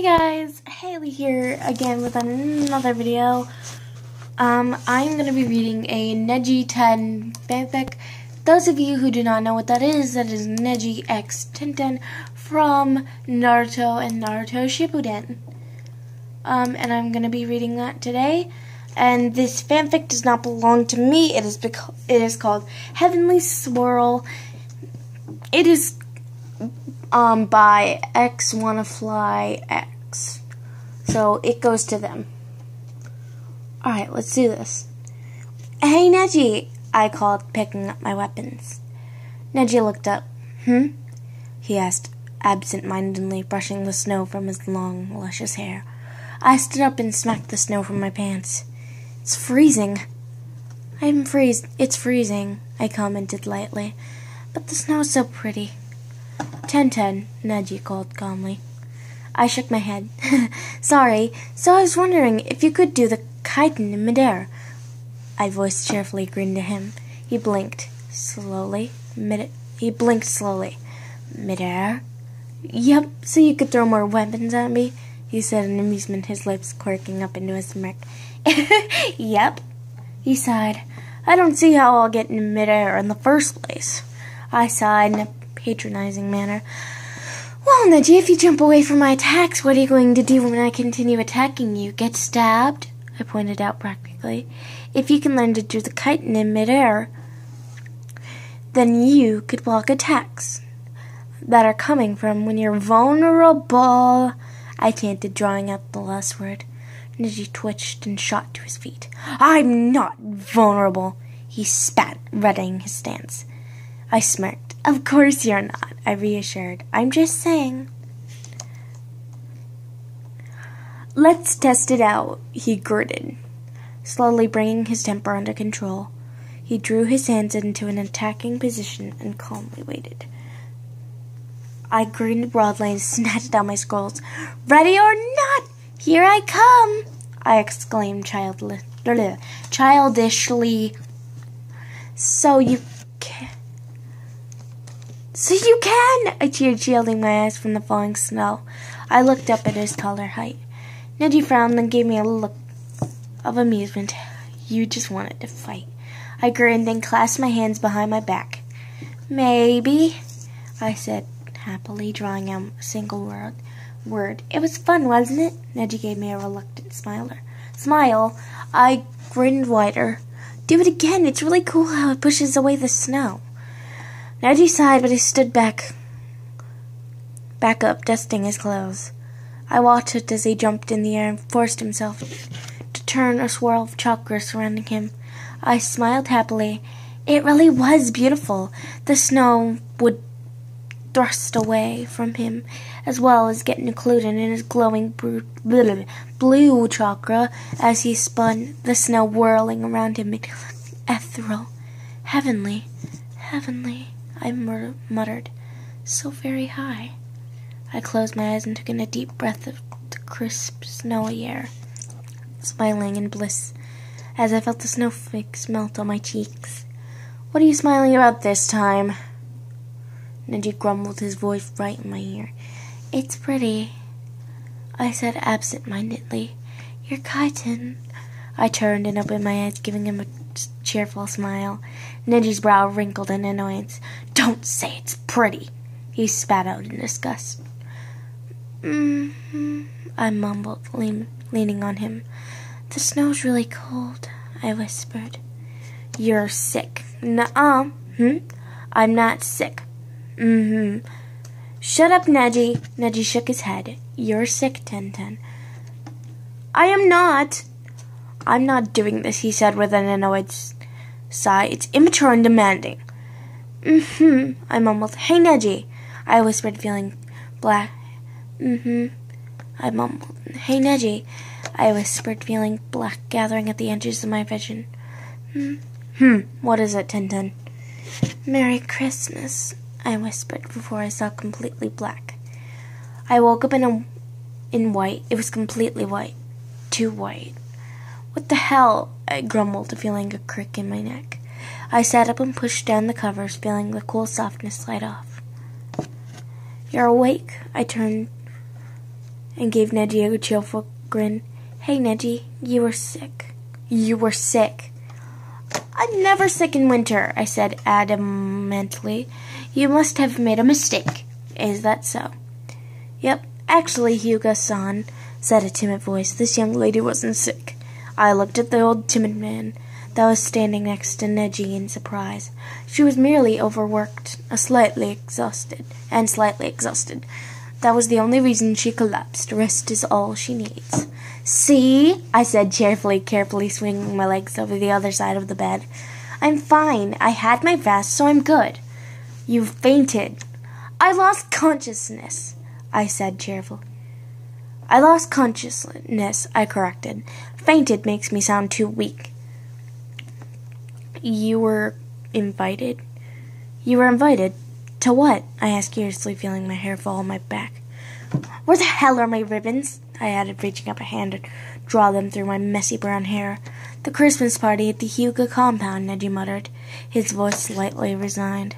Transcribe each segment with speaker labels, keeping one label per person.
Speaker 1: Hi guys, Haley here again with another video. I'm going to be reading a Nejiten fanfic. Those of you who do not know what that is Neji x Tenten from Naruto and Naruto Shippuden. And I'm going to be reading that today. And this fanfic does not belong to me. It is called Heavenly Swirl. It is by X Wanna Fly X. So it goes to them. Alright, let's do this. Hey Neji, I called, picking up my weapons. Neji looked up. He asked, absent-mindedly brushing the snow from his long, luscious hair. I stood up and smacked the snow from my pants. It's freezing. It's freezing, I commented lightly. But the snow's so pretty. Tenten, Neji called calmly. I shook my head. Sorry, so I was wondering if you could do the chitin in midair. I voiced cheerfully, grinned to him. He blinked slowly. Midair? Yep, so you could throw more weapons at me, he said in amusement, his lips quirking up into a smirk. Yep, he sighed. I don't see how I'll get in midair in the first place. I sighed in a patronizing manner. Well, Neji, if you jump away from my attacks, what are you going to do when I continue attacking you? Get stabbed? I pointed out practically. If you can learn to do the chitin in midair, then you could block attacks that are coming from when you're vulnerable, I chanted, drawing out the last word. Neji twitched and shot to his feet. I'm not vulnerable, he spat, reddening his stance. I smirked. Of course you're not, I reassured. I'm just saying. Let's test it out, he gritted, slowly bringing his temper under control. He drew his hands into an attacking position and calmly waited. I grinned broadly and snatched out my scrolls. Ready or not, here I come, I exclaimed childishly. So you can! I cheered, shielding my eyes from the falling snow. I looked up at his taller height. Neji frowned and gave me a look of amusement. You just wanted to fight. I grinned and clasped my hands behind my back. Maybe, I said happily, drawing out a single word. It was fun, wasn't it? Neji gave me a reluctant smile. I grinned wider. Do it again. It's really cool how it pushes away the snow. Neji sighed, but he stood back up, dusting his clothes. I watched it as he jumped in the air and forced himself to turn a swirl of chakra surrounding him. I smiled happily. It really was beautiful. The snow would thrust away from him, as well as get included in his glowing blue chakra as he spun, the snow whirling around him, made it look ethereal. Heavenly, I muttered, so very high. I closed my eyes and took in a deep breath of the crisp, snowy air, smiling in bliss as I felt the snowflakes melt on my cheeks. What are you smiling about this time? Neji grumbled, his voice right in my ear. It's pretty, I said absent-mindedly. You're chitin. I turned and opened my eyes, giving him a cheerful smile. Neji's brow wrinkled in annoyance. Don't say it's pretty, he spat out in disgust. I mumbled, leaning on him. The snow's really cold, I whispered. You're sick. Nuh-uh. I'm not sick. Shut up, Neji. Neji shook his head. You're sick, Tenten. I am not. I'm not doing this, he said with an annoyed sigh. It's immature and demanding. I mumbled. Hey, Neji, I whispered, feeling black. I mumbled. Hey, Neji, I whispered, feeling black gathering at the edges of my vision. What is it, Tenten? Merry Christmas, I whispered before I saw completely black. I woke up in white. It was completely white. Too white. What the hell? I grumbled, feeling a crick in my neck. I sat up and pushed down the covers, feeling the cool softness slide off. You're awake? I turned and gave Neji a cheerful grin. Hey, Neji, you were sick. You were sick. I'm never sick in winter, I said adamantly. You must have made a mistake. Is that so? Yep. Actually, Hyuga-san, said a timid voice, this young lady wasn't sick. I looked at the old timid man that was standing next to Neji in surprise. She was merely overworked, slightly exhausted. That was the only reason she collapsed. Rest is all she needs. See? I said cheerfully, carefully swinging my legs over the other side of the bed. I'm fine. I had my vest, so I'm good. You fainted. I lost consciousness, I said cheerfully. I lost consciousness, I corrected. Fainted makes me sound too weak. You were invited? You were invited? To what? I asked curiously, feeling my hair fall on my back. Where the hell are my ribbons? I added, reaching up a hand to draw them through my messy brown hair. The Christmas party at the Hyuga compound, Neji muttered, his voice slightly resigned.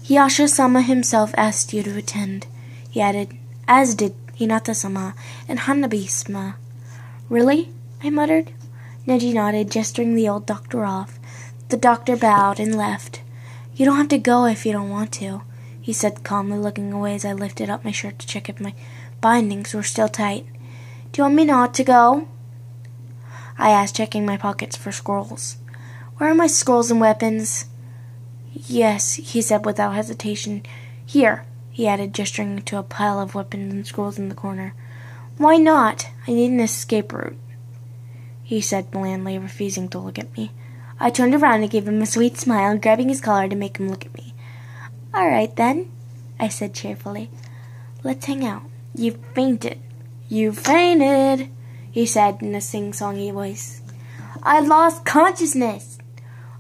Speaker 1: Yasha-sama himself asked you to attend, he added, as did Hinata-sama and Hanabi-sama. Really? I muttered. Neji nodded, gesturing the old doctor off. The doctor bowed and left. You don't have to go if you don't want to, he said calmly, looking away as I lifted up my shirt to check if my bindings were still tight. Do you want me not to go? I asked, checking my pockets for scrolls. Where are my scrolls and weapons? Yes, he said without hesitation. Here, he added, gesturing to a pile of weapons and scrolls in the corner. Why not? I need an escape route, he said blandly, refusing to look at me. I turned around and gave him a sweet smile, grabbing his collar to make him look at me. All right, then, I said cheerfully. Let's hang out. You fainted. You fainted, he said in a sing-songy voice. I lost consciousness,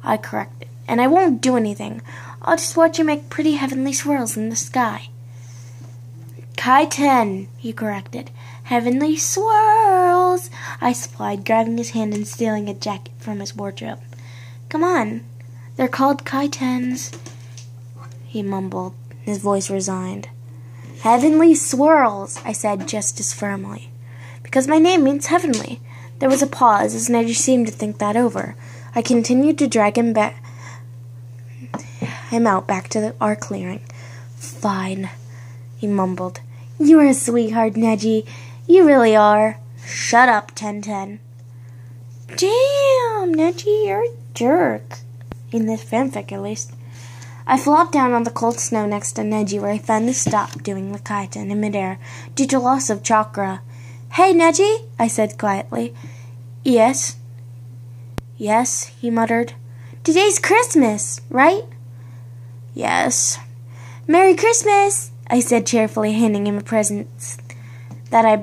Speaker 1: I corrected, and I won't do anything. I'll just watch you make pretty heavenly swirls in the sky. Kaiten, he corrected. Heavenly swirls, I supplied, grabbing his hand and stealing a jacket from his wardrobe. Come on, they're called kaitens, he mumbled, his voice resigned. Heavenly swirls, I said just as firmly. Because my name means heavenly. There was a pause as Neji seemed to think that over. I continued to drag him out back to our clearing. Fine, he mumbled. You're a sweetheart, Neji. You really are. Shut up, Tenten. Damn, Neji, you're a jerk. In this fanfic, at least. I flopped down on the cold snow next to Neji, where I finally stopped doing the kaiten in midair due to loss of chakra. Hey, Neji, I said quietly. Yes? Yes, he muttered. Today's Christmas, right? Yes. Merry Christmas, I said cheerfully, handing him a present that I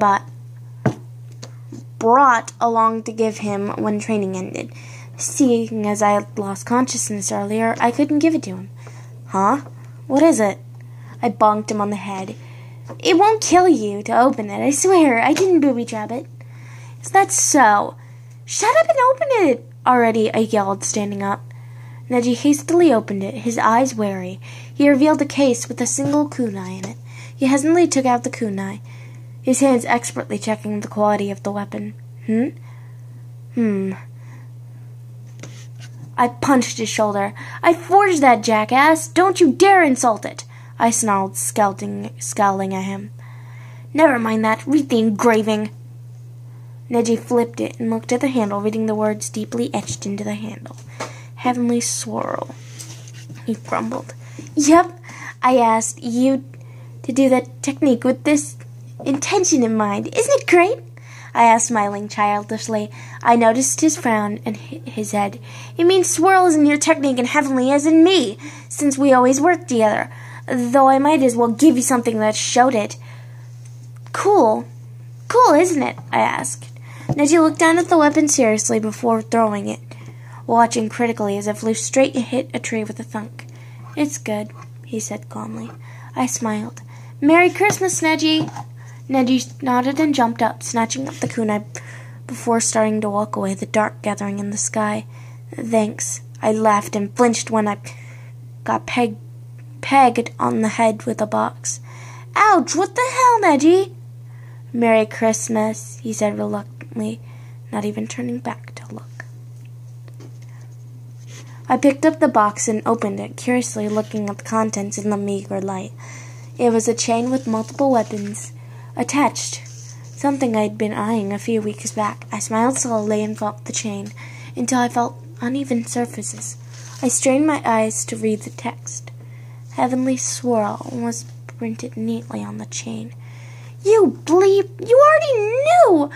Speaker 1: brought along to give him when training ended. Seeing as I had lost consciousness earlier, I couldn't give it to him. Huh? What is it? I bonked him on the head. It won't kill you to open it, I swear. I didn't booby-trap it. Is that so? Shut up and open it already, I yelled, standing up. Neji hastily opened it, his eyes wary. He revealed a case with a single kunai in it. He hesitantly took out the kunai, his hands expertly checking the quality of the weapon. I punched his shoulder. I forged that jackass. Don't you dare insult it, I snarled, scowling at him. Never mind that. Read the engraving. Neji flipped it and looked at the handle, reading the words deeply etched into the handle. Heavenly swirl, he grumbled. Yep, I asked you to do that technique with this intention in mind. Isn't it great? I asked, smiling childishly. I noticed his frown and his head. It means swirls in your technique and heavenly as in me, since we always work together. Though I might as well give you something that showed it. Cool. Cool, isn't it? I asked. Neji looked down at the weapon seriously before throwing it, watching critically as it flew straight and hit a tree with a thunk. It's good, he said calmly. I smiled. Merry Christmas, Neji! Neji nodded and jumped up, snatching up the kunai before starting to walk away, the dark gathering in the sky. Thanks. I laughed and flinched when I got pegged on the head with a box. Ouch! What the hell, Neji? Merry Christmas, he said reluctantly, not even turning back to look. I picked up the box and opened it, curiously looking at the contents in the meager light. It was a chain with multiple weapons attached, something I'd been eyeing a few weeks back. I smiled slowly and felt the chain until I felt uneven surfaces. I strained my eyes to read the text. Heavenly Swirl was printed neatly on the chain. You bleep! You already knew!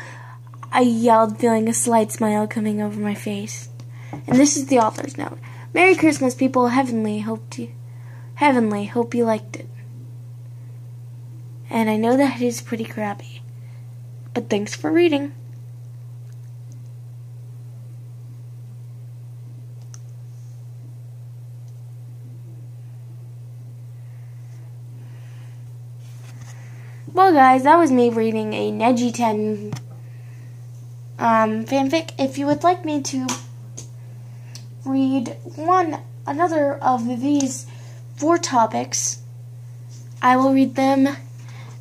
Speaker 1: I yelled, feeling a slight smile coming over my face. And this is the author's note. Merry Christmas, people. Heavenly, hope you liked it. And I know that it is pretty crappy. But thanks for reading. Well, guys, that was me reading a Nejiten fanfic. If you would like me to read another of these 4 topics, I will read them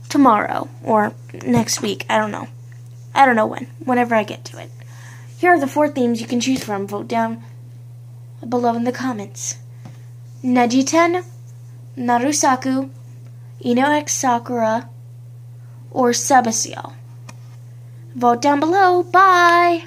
Speaker 1: tomorrow or next week. I don't know. I don't know when. Whenever I get to it. Here are the 4 themes you can choose from. Vote down below in the comments. Nejiten, Narusaku, Ino X Sakura, or Sabasiel. Vote down below. Bye!